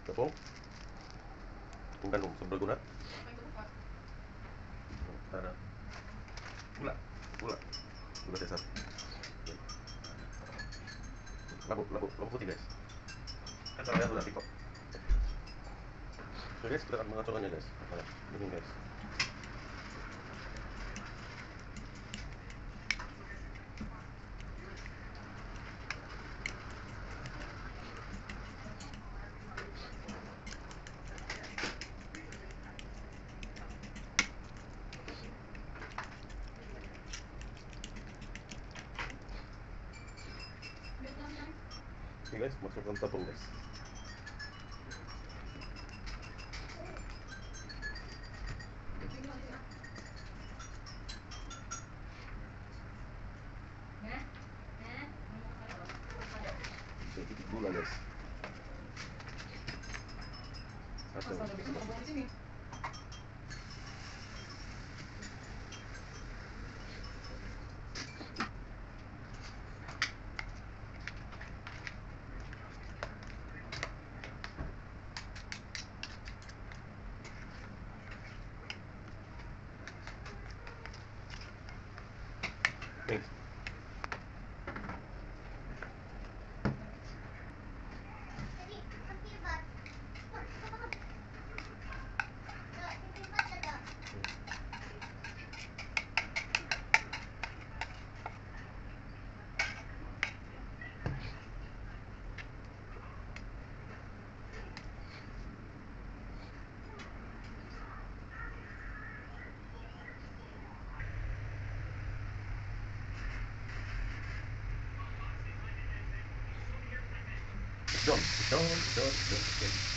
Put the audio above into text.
tepung gandum serbaguna, ada gula gula dasar, labu putih guys, kan caranya udah kok. Oke guys, kita akan mengacaukannya guys. Nah, ini guys. Oke guys, masukkan tepung guys. Sedikit gula guys. Thanks. Done.